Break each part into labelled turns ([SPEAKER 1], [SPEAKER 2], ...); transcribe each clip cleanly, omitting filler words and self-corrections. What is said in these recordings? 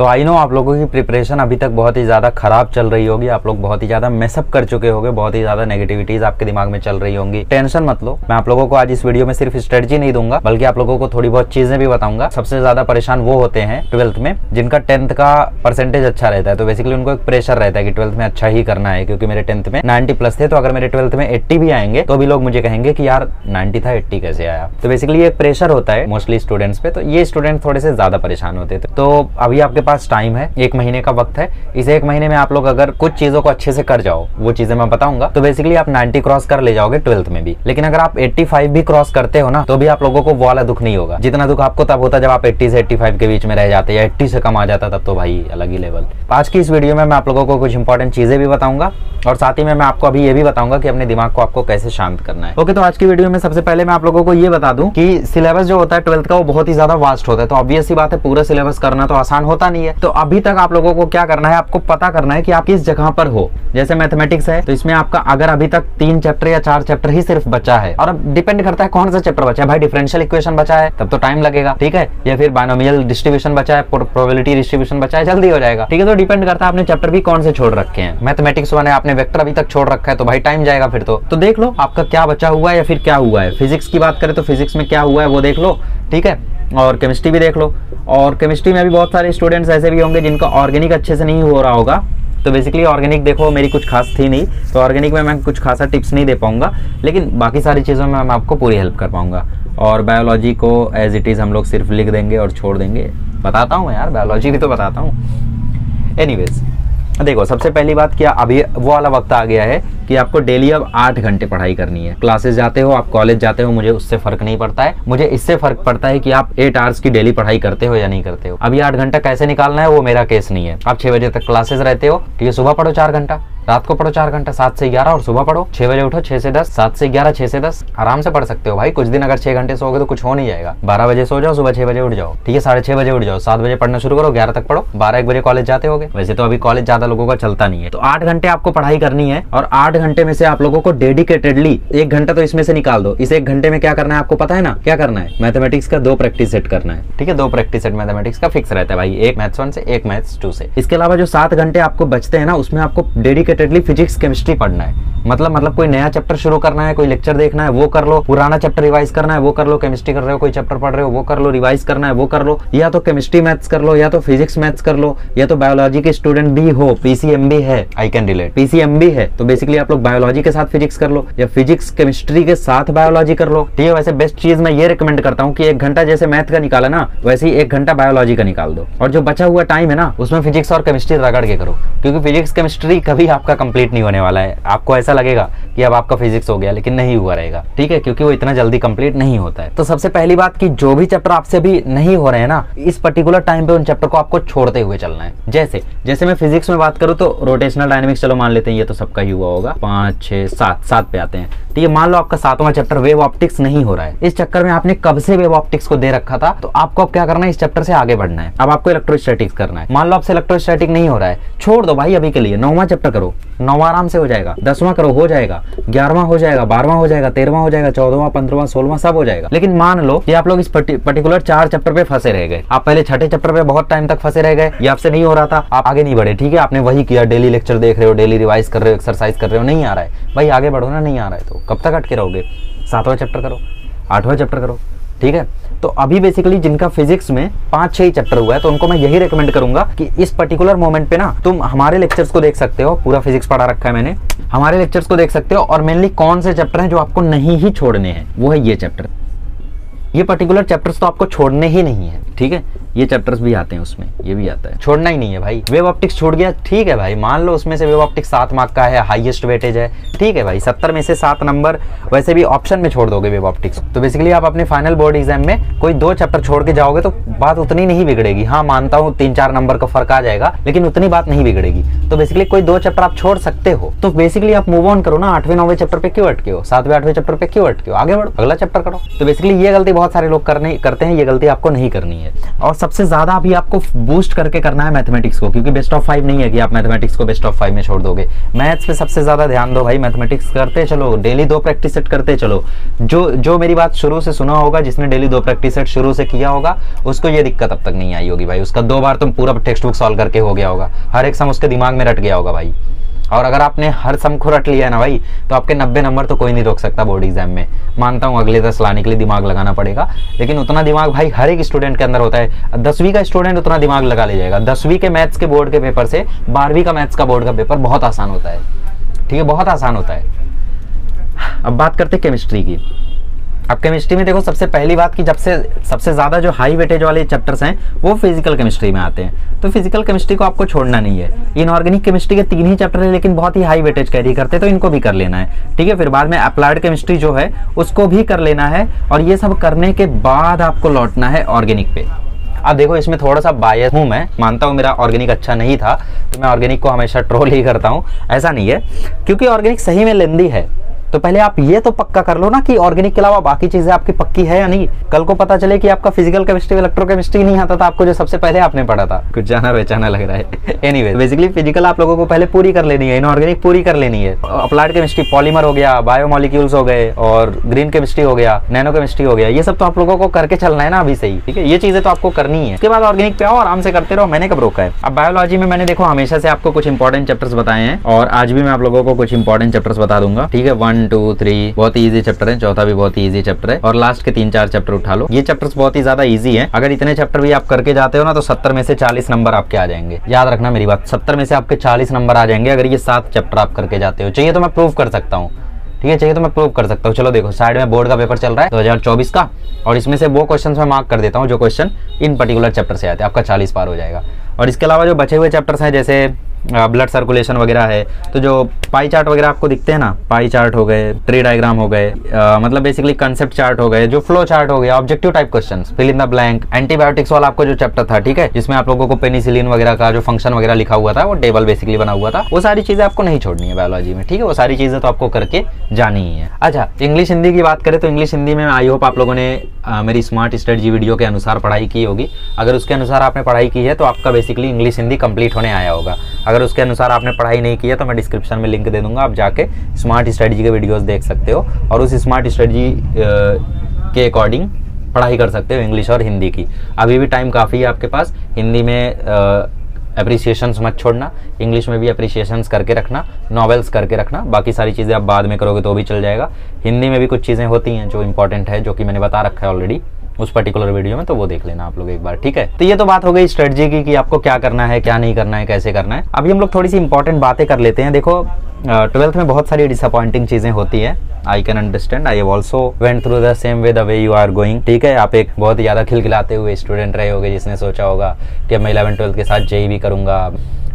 [SPEAKER 1] तो I know आप लोगों की प्रिपरेशन अभी तक बहुत ही ज़्यादा खराब चल रही होगी, आप लोग बहुत ही ज़्यादा मेसअप कर चुके होंगे, बहुत ही ज़्यादा नेगेटिविटीज आपके दिमाग में चल रही होंगी। टेंशन मत लो, मैं आप लोगों को आज इस वीडियो में सिर्फ स्ट्रेटजी नहीं दूंगा बल्कि आप लोगों को थोड़ी बहुत चीजें भी बताऊंगा। सबसे ज्यादा परेशान वो होते हैं 12th में जिनका 10th का परसेंटेज अच्छा रहता है, तो बेसिकली उनको एक प्रेशर रहता है कि 12th में अच्छा ही करना है, क्योंकि मेरे 10th में 90+ थे, तो अगर मेरे 12th में 80 भी आएंगे तो भी लोग मुझे कहेंगे कि यार 90 था 80 कैसे आया। तो बेसिकली ये प्रेशर होता है मोस्टली स्टूडेंट्स पे, तो ये स्टूडेंट थोड़े से ज्यादा परेशान होते थे। तो अभी आपके पास टाइम है, 1 महीने का वक्त है। इस 1 महीने में आप लोग अगर कुछ चीजों को अच्छे से कर जाओ, वो चीजें मैं बताऊंगा, तो बेसिकली आप 90 क्रॉस कर ले जाओगे 12th में भी। लेकिन अगर आप 85 भी क्रॉस करते हो ना, तो भी आप लोगों को वो वाला दुख नहीं होगा जितना दुख आपको तब होता जब आप 80 से 85 के बीच में रह जाते या 80 से कम आ जाता, तब तो भाई अलग ही लेवल। आज की इस वीडियो में मैं आप लोगों को कुछ इंपॉर्टेंट चीजें भी बताऊंगा और साथ ही में मैं आपको अभी ये भी बताऊंगा कि अपने दिमाग को आपको कैसे शांत करना है। ओके, तो आज की वीडियो में सबसे पहले मैं आप लोगों को ये बता दूं कि सिलेबस जो होता है 12th का वो बहुत ही ज्यादा वास्ट होता है। तो ऑब्वियस सी बात है, पूरा सिलेबस करना तो आसान होता नहीं है। तो अभी तक आप लोगों को क्या करना है, आपको पता करना है कि आप किस जगह पर हो। जैसे मैथमेटिक्स है तो इसमें आपका अगर अभी तक 3 चैप्टर या 4 चैप्टर ही सिर्फ बचा है, और अब डिपेंड करता है कौन सा चैप्टर बचा है। भाई डिफरेंशियल इक्वेशन बचा है तब तो टाइम लगेगा, ठीक है, या फिर बायनोमियल डिस्ट्रीब्यूशन बचा है, प्रोबेबिलिटी डिस्ट्रीब्यूशन बचा है, जल्दी हो जाएगा, ठीक है। तो डिपेंड करता है आपने चैप्टर भी कौन से छोड़ रखे हैं। मैथमेटिक्स 1 है, आपने वेक्टर अभी तक छोड़ रखा है, तो भाई टाइम जाएगा फिर तो देख लो आपका क्या बचा हुआ है या फिर क्या हुआ है। फिजिक्स की बात करें तो फिजिक्स में क्या हुआ है वो देख लो, ठीक है, और केमिस्ट्री भी देख लो। और केमिस्ट्री में भी बहुत सारे स्टूडेंट्स ऐसे भी होंगे जिनका ऑर्गेनिक अच्छे से नहीं हो रहा होगा, तो बेसिकली ऑर्गेनिक देखो मेरी कुछ खास थी नहीं, तो ऑर्गेनिक में मैं कुछ खासा टिप्स नहीं दे पाऊंगा, लेकिन बाकी सारी चीज़ों में मैं आपको पूरी हेल्प कर पाऊंगा। और बायोलॉजी को एज इट इज़ हम लोग सिर्फ लिख देंगे और छोड़ देंगे, बताता हूँ मैं यार, बायोलॉजी भी तो बताता हूँ। एनीवेज देखो, सबसे पहली बात क्या, अभी वो वाला वक्त आ गया है कि आपको डेली अब 8 घंटे पढ़ाई करनी है। क्लासेस जाते हो, आप कॉलेज जाते हो, मुझे उससे फर्क नहीं पड़ता है, मुझे इससे फर्क पड़ता है कि आप 8 आवर्स की डेली पढ़ाई करते हो या नहीं करते हो। अभी 8 घंटा कैसे निकालना है वो मेरा केस नहीं है। आप 6 बजे तक क्लासेस रहते हो, ठीक है, सुबह पढ़ो 4 घंटा, रात को पढ़ो 4 घंटा, 7 से 11, और सुबह पढ़ो 6 बजे उठो 6 से 10, 7 से 11, 6 से 10, आराम से पढ़ सकते हो भाई। कुछ दिन अगर 6 घंटे सोओगे तो कुछ हो नहीं जाएगा। 12 बजे सो जाओ, सुबह 6 बजे उठ जाओ, ठीक है, 6:30 बजे उठ जाओ, 7 बजे पढ़ना शुरू करो, 11 तक पढ़ो, 12-1 बजे कॉलेज जाते होगे। वैसे तो अभी कॉलेज ज्यादा लोगों का चलता नहीं है, तो 8 घंटे आपको पढ़ाई करनी है, और 8 घंटे में से आप लोगों को डेडिकेटेडली 1 घंटा तो इसमें से निकाल दो। इस 1 घंटे में क्या करना है आपको पता है ना, क्या करना है, मैथमेटिक्स का 2 प्रैक्टिस सेट करना है, ठीक है, 2 प्रैक्टिस सेट मैथमेटिक्स का फिक्स रहता है भाई, एक मैथ्स 1 से, एक मैथ्स 2 से। इसके अलावा जो 7 घंटे आपको बचते हैं ना, उसमें आपको डेडिकेटेडली फिजिक्स केमिस्ट्री पढ़ना है। मतलब कोई नया चैप्टर शुरू करना है, कोई लेक्चर देखना है वो कर लो, पुराना चैप्टर रिवाइज करना है वो कर लो, केमिस्ट्री कर रहे हो कोई चैप्टर पढ़ रहे हो वो कर लो, रिवाइज करना है वो कर लो, या तो केमिस्ट्री मैथ्स कर लो, या तो फिजिक्स मैथ्स कर लो, या तो बायोलॉजी के स्टूडेंट भी हो, पीसीएमबी है, आई कैन रिलेट, पीसीएमबी है, तो बेसिकली आप लोग बायोलॉजी के साथ फिजिक्स कर लो या फिजिक्स केमिस्ट्री के साथ बायोलॉजी कर लो, ठीक है। वैसे बेस्ट चीज मैं ये रिकमेंड करता हूँ कि 1 घंटा जैसे मैथ का निकाला ना, वैसे ही 1 घंटा बायोलॉजी का निकाल दो, और जो बचा हुआ टाइम है ना उसमें फिजिक्स और केमिस्ट्री रगड़ के करो, क्योंकि फिजिक्स केमिस्ट्री कभी आपका कंप्लीट नहीं होने वाला है। आपको ऐसा लगेगा कि अब आपका फिजिक्स हो गया, लेकिन नहीं हुआ रहेगा, ठीक है, क्योंकि वो इतना जल्दी कंप्लीट नहीं होता है। तो सबसे पहली बात कि जो भी चैप्टर आपसे भी नहीं हो रहे हैं ना, इस पर्टिकुलर टाइम पे उन चैप्टर को आपको छोड़ते हुए चलना है। जैसे मैं फिजिक्स में बात करूं तो रोटेशनल डायनेमिक्स चलो मान लेते हैं, ये तो सबका ही हुआ होगा, 5, 6, 7 पे आते हैं, ठीक है। मान लो आपका 7वां चैप्टर वेव ऑप्टिक्स नहीं हो रहा है, इस चक्कर में आपने कब से वेव ऑप्टिक्स को दे रखा था, तो आपको अब क्या करना है, इस चैप्टर से आगे बढ़ना है। अब आपको इलेक्ट्रोस्टैटिक्स करना है। मान लो आपसे इलेक्ट्रोस्टैटिक नहीं हो रहा है, छोड़ दो भाई अभी के लिए, 9वां चैप्टर करो, 9वां आराम से हो जाएगा, 10वां करो हो जाएगा, 11वां हो जाएगा, 12वां हो जाएगा, 13वां हो जाएगा, 14वां, 15वां, 16वां सब हो जाएगा। लेकिन मान लो कि आप लोग इस पर्टिकुलर 4 चैप्टर पे फंसे रह गए, आप पहले 6ठे चैप्टर पे बहुत टाइम तक फंसे रह गए, ये आपसे नहीं हो रहा था, आप आगे नहीं बढ़े, ठीक है, आपने वही किया, डेली लेक्चर देख रहे हो, डेली रिवाइज कर रहे हो, एक्सरसाइज कर रहे हो, नहीं आ रहा है भाई, आगे बढ़ो ना, नहीं आ रहा है तो कब तक अटके रहोगे। 7वां चैप्टर करो, 8वां चैप्टर करो, ठीक है। तो अभी बेसिकली जिनका फिजिक्स में 5-6 ही चैप्टर हुआ है, तो उनको मैं यही रेकमेंड करूंगा कि इस पर्टिकुलर मोमेंट पे ना तुम हमारे लेक्चर्स को देख सकते हो, पूरा फिजिक्स पढ़ा रखा है मैंने, हमारे लेक्चर्स को देख सकते हो, और मेनली कौन से चैप्टर हैं जो आपको नहीं ही छोड़ने हैं, वो है ये चैप्टर, ये पर्टिकुलर चैप्टर्स तो आपको छोड़ने ही नहीं है, ठीक है। ये चैप्टर्स भी आते हैं उसमें, ये भी आता है, छोड़ना ही नहीं है भाई। वेव ऑप्टिक्स छूट गया, ठीक है भाई, मान लो उसमें से वेव ऑप्टिक्स 7 मार्क का है, हाईएस्ट वेटेज है, ठीक है भाई, 70 में से 7 नंबर वैसे भी ऑप्शन में छोड़ दोगे वेव ऑप्टिक्स, तो बेसिकली आप अपने फाइनल बोर्ड एग्जाम में कोई 2 चैप्टर छोड़ के जाओगे तो बात उतनी नहीं बिगड़ेगी। हाँ मानता हूँ 3-4 नंबर का फर्क आ जाएगा, लेकिन उतनी बात नहीं बिगड़ेगी। तो बेसिकली कोई 2 चैप्टर आप छोड़ सकते हो, तो बेसिकली आप मूव ऑन करो ना, 8वें 9वें चैप्टर पे क्यों अटके हो, 7वें 8वें चैप्टर पे क्यों अटके हो, आगे बढ़ो, अगला चैप्टर करो। तो बेसिकली ये गलती बहुत सारे लोग करते हैं, ये गलती आपको नहीं करनी है। और सबसे ज्यादा अभी आपको बूस्ट करके करना है मैथमेटिक्स को, क्योंकि बेस्ट ऑफ 5 नहीं है कि आप मैथमेटिक्स को बेस्ट ऑफ 5 में छोड़ दोगे। मैथ्स पे सबसे ज्यादा ध्यान दो भाई, मैथमेटिक्स करते चलो, डेली 2 प्रैक्टिस सेट करते चलो। जो मेरी बात शुरू से सुना होगा, जिसने डेली 2 प्रैक्टिस सेट शुरू से किया होगा, उसको ये दिक्कत अब तक नहीं आई होगी भाई। उसका 2 बार तुम पूरा टेक्स्ट बुक सॉल्व करके हो गया होगा, हर एक सम उसके दिमाग में रट गया होगा भाई। और अगर आपने हर सम को रट लिया है ना भाई, तो आपके 90 नंबर तो कोई नहीं रोक सकता बोर्ड एग्जाम में। मानता हूँ अगले 10 लाने के लिए दिमाग लगाना पड़ेगा, लेकिन उतना दिमाग भाई हर एक स्टूडेंट के अंदर होता है। 10वीं का स्टूडेंट उतना दिमाग लगा ले जाएगा। 10वीं के मैथ्स के बोर्ड के पेपर से 12वीं का मैथ्स का बोर्ड का पेपर बहुत आसान होता है, ठीक है, बहुत आसान होता है। अब बात करते हैं केमिस्ट्री की। अब केमिस्ट्री में देखो, सबसे पहली बात कि सबसे ज्यादा जो हाई वेटेज वाले चैप्टर्स हैं वो फिजिकल केमिस्ट्री में आते हैं। तो फिजिकल केमिस्ट्री को आपको छोड़ना नहीं है। इनऑर्गेनिक केमिस्ट्री के 3 ही चैप्टर है, लेकिन बहुत ही हाई वेटेज कैरी करते हैं, तो इनको भी कर लेना है, ठीक है। फिर बाद में अप्लाइड केमिस्ट्री जो है उसको भी कर लेना है, और ये सब करने के बाद आपको लौटना है ऑर्गेनिक पे। अब देखो, इसमें थोड़ा सा बायस हूँ, मैं मानता हूँ मेरा ऑर्गेनिक अच्छा नहीं था, तो मैं ऑर्गेनिक को हमेशा ट्रोल ही करता हूँ, ऐसा नहीं है, क्योंकि ऑर्गेनिक सही में लेंदी है। तो पहले आप ये तो पक्का कर लो ना कि ऑर्गेनिक के अलावा बाकी चीजें आपकी पक्की है या नहीं। कल को पता चले कि आपका फिजिकल केमिस्ट्री, इलेक्ट्रोकेमिस्ट्री नहीं आता था आपको, जो सबसे पहले आपने पढ़ा था। कुछ जाना बेचाना लग रहा है। एनीवे, बेसिकली फिजिकल आप लोगों को पहले पूरी कर लेनी है, इनऑर्गेनिक पूरी कर लेनी है। अप्लाइड केमिस्ट्री, पॉलीमर हो गया, बायोमोलिक्यूल्स हो गए, और ग्रीन केमिस्ट्री हो गया, नैनो केमिस्ट्री हो गया, ये सब तो आप लोगों को करके चलना है ना अभी से ही, ठीक है। ये चीजें तो आपको करनी है, उसके बाद ऑर्गेनिक पे आओ, आराम से करते रहो, मैंने कब रोका है। अब बायोलॉजी में मैंने देखो हमेशा से आपको कुछ इंपॉर्टेंट चैप्टर्स बताए हैं, और आज भी मैं आप लोगों को कुछ इंपॉर्टेंट चैप्टर्स बता दूंगा, ठीक है। 1, 2, 3 बहुत ही इजी चैप्टर है, चौथा भी बहुत ही इजी चैप्टर है, और लास्ट के 3-4 चैप्टर उठा लो। ये चैप्टर्स बहुत ही ज्यादा इजी हैं। अगर इतने चैप्टर भी आप करके जाते हो ना, तो 70 में से 40 नंबर आपके आ जाएंगे। याद रखना मेरी बात, 70 में से आपके 40 नंबर आ जाएंगे अगर ये 7 चैप्टर आप करके जाते हो। चाहिए तो मैं प्रूव कर सकता हूँ, ठीक है, चाहिए तो मैं प्रूव कर सकता हूँ। चलो देखो, साइड में बोर्ड का पेपर चल रहा है 2024 का, और इसमें से वो क्वेश्चन मैं मार्क कर देता हूँ जो क्वेश्चन इन पर्टिकुलर चैप्टर से आते हैं, आपका 40 पार हो जाएगा। और इसके अलावा जो बचे हुए चैप्टर्स हैं, जैसे ब्लड सर्कुलेशन वगैरह है, तो जो पाई चार्ट वगैरह आपको दिखते हैं ना, पाई चार्ट हो गए, ट्री डायग्राम हो गए, मतलब बेसिकली कंसेप्ट चार्ट हो गए, जो फ्लो चार्ट हो गया, objective type questions, fill in the blank, antibiotics वाला आपको जो चैप्टर था, ठीक है, जिसमें आप लोगों को पेनिसिलिन वगैरह का जो फंक्शन वगैरह लिखा हुआ था, वो टेबल बेसिकली बना हुआ था, वो सारी चीजें आपको नहीं छोड़नी है बायोलॉजी में, ठीक है, वो सारी चीजें तो आपको करके जानी ही है। अच्छा, इंग्लिश हिंदी की बात करें तो इंग्लिश हिंदी में आई होप आप लोगों ने मेरी स्मार्ट स्ट्रेटजी वीडियो के अनुसार पढ़ाई की होगी। अगर उसके अनुसार आपने पढ़ाई की है तो आपका बेसिकली इंग्लिश हिंदी कंप्लीट होने आया होगा। अगर उसके अनुसार आपने पढ़ाई नहीं की है तो मैं डिस्क्रिप्शन में लिंक दे दूंगा, आप जाके स्मार्ट स्ट्रेटजी के वीडियोस देख सकते हो, और उस स्मार्ट स्ट्रेटजी के अकॉर्डिंग पढ़ाई कर सकते हो इंग्लिश और हिंदी की। अभी भी टाइम काफ़ी है आपके पास। हिंदी में अप्रिसिएशंस मत छोड़ना, इंग्लिश में भी अप्रिसिएशंस करके रखना, नॉवेल्स करके रखना, बाकी सारी चीज़ें आप बाद में करोगे तो भी चल जाएगा। हिंदी में भी कुछ चीज़ें होती हैं जो इंपॉर्टेंट है, जो कि मैंने बता रखा है ऑलरेडी उस पर्टिकुलर वीडियो में, तो वो देख लेना आप लोग एक बार, ठीक है। तो ये तो बात हो गई स्ट्रेटजी की कि आपको क्या करना है, क्या नहीं करना है, कैसे करना है। अभी हम लोग थोड़ी सी इंपॉर्टेंट बातें कर लेते हैं। देखो, 12th में बहुत सारी डिसअपॉइंटिंग चीजें होती है, I can understand, I have also went through the same way the way you are going, ठीक है। आप एक बहुत ही ज्यादा खिलखिलाते हुए स्टूडेंट रहे होगे, जिसने सोचा होगा कि अब मैं 11th-12th के साथ जेईई भी करूंगा,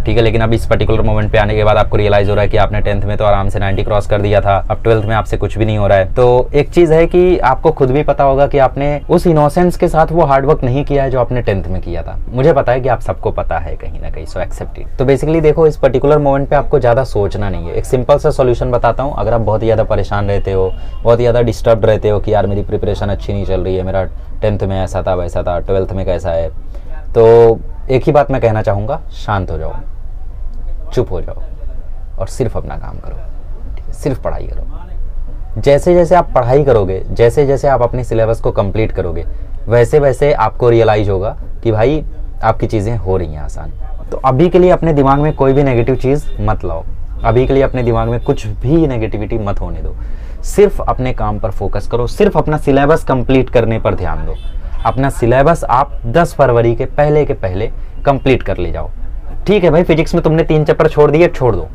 [SPEAKER 1] ठीक है, लेकिन अब इस पर्टिकुलर मोमेंट पे आने के बाद आपको रियलाइज हो रहा है कि आपने 10th में तो आराम से 90 क्रॉस कर दिया था, अब 12th में आपसे कुछ भी नहीं हो रहा है। तो एक चीज है कि आपको खुद भी पता होगा कि आपने उस इनोसेंस के साथ वो हार्डवर्क नहीं किया है जो आपने 10th में किया था। मुझे पता है कि आप सबको पता है कहीं ना कहीं, सो एक्सेप्ट इट। तो बेसिकली देखो, इस पर्टिकुलर मोमेंट पे आपको ज्यादा सोचना नहीं है। एक सिंपल सा सोल्यूशन बताता हूँ। अगर आप बहुत ही ज्यादा परेशान रहते हो, बहुत ही ज्यादा डिस्टर्ब रहते हो कि यार मेरी प्रिपरेशन अच्छी नहीं चल रही है, मेरा 10th में ऐसा था वैसा था, 12th में कैसा है, तो एक ही बात मैं कहना चाहूंगा, शांत हो जाओ, चुप हो जाओ, और सिर्फ अपना काम करो, ठीक है, सिर्फ पढ़ाई करो। जैसे जैसे आप पढ़ाई करोगे, जैसे जैसे आप अपने सिलेबस को कंप्लीट करोगे, वैसे वैसे आपको रियलाइज होगा कि भाई आपकी चीज़ें हो रही हैं आसान। तो अभी के लिए अपने दिमाग में कोई भी नेगेटिव चीज़ मत लाओ, अभी के लिए अपने दिमाग में कुछ भी नेगेटिविटी मत होने दो। सिर्फ अपने काम पर फोकस करो, सिर्फ अपना सिलेबस कंप्लीट करने पर ध्यान दो। अपना सिलेबस आप 10 फरवरी के पहले कंप्लीट कर ले जाओ। ठीक है भाई, फिजिक्स में तुमने 3 चैप्टर छोड़ दिए, छोड़ दो।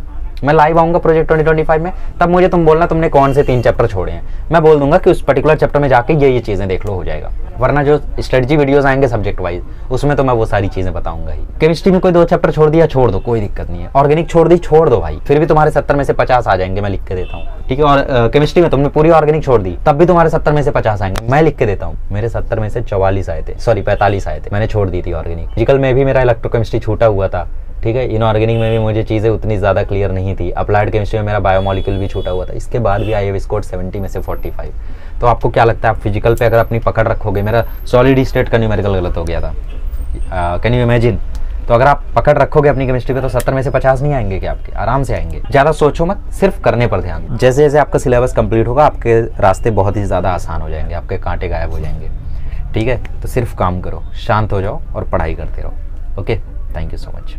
[SPEAKER 1] मैं लाइव आऊंगा प्रोजेक्ट 2025 में, तब मुझे तुम बोलना तुमने कौन से 3 चैप्टर छोड़े हैं। मैं बोल दूंगा कि उस पर्टिकुलर चैप्टर में जाके ये चीजें देख लो, हो जाएगा। वरना जो स्ट्रेटजी वीडियोस आएंगे सब्जेक्ट वाइज, उसमें तो मैं वो सारी चीजें बताऊंगा ही। केमिस्ट्री में कोई 2 चैप्टर छोड़ दिया, छोड़ दो, कोई दिक्कत नहीं है। ऑर्गेनिक छोड़ दी, छोड़ दो भाई, फिर भी तुम्हारे 70 में से 50 आ जाएंगे, मैं लिख के देता हूँ, ठीक है। और केमिस्ट्री में तुमने पूरी ऑर्गेनिक छोड़ दी, तब भी तुम्हारे 70 में से 50 आएंगे, मैं लिख के देता हूँ। मेरे 70 में से 44 आए थे, सॉरी 45 आए थे, मैंने छोड़ दी थी ऑर्गेनिक। फिजिकल में भी मेरा इलेक्ट्रोकेमिस्ट्री छूटा हुआ था, ठीक है। इनऑर्गेनिक में भी मुझे चीज़ें उतनी ज़्यादा क्लियर नहीं थी। अप्लाइड केमिस्ट्री में मेरा बायोमोलिक्यूल भी छूटा हुआ था, इसके बाद भी आई हैव स्कोर्ड 70 में से 45। तो आपको क्या लगता है, आप फिजिकल पे अगर अपनी पकड़ रखोगे, मेरा सॉलिड स्टेट का न्यूमेरिकल गलत हो गया था, कैन यू इमेजिन। तो अगर आप पकड़ रखोगे अपनी केमिस्ट्री पे तो 70 में से 50 नहीं आएंगे क्या आपके, आराम से आएंगे। ज़्यादा सोचो मत, सिर्फ करने पर ध्यान दो। जैसे जैसे आपका सिलेबस कंप्लीट होगा आपके रास्ते बहुत ही ज़्यादा आसान हो जाएंगे, आपके कांटे गायब हो जाएंगे, ठीक है। तो सिर्फ काम करो, शांत हो जाओ और पढ़ाई करते रहो। Okay, thank you so much.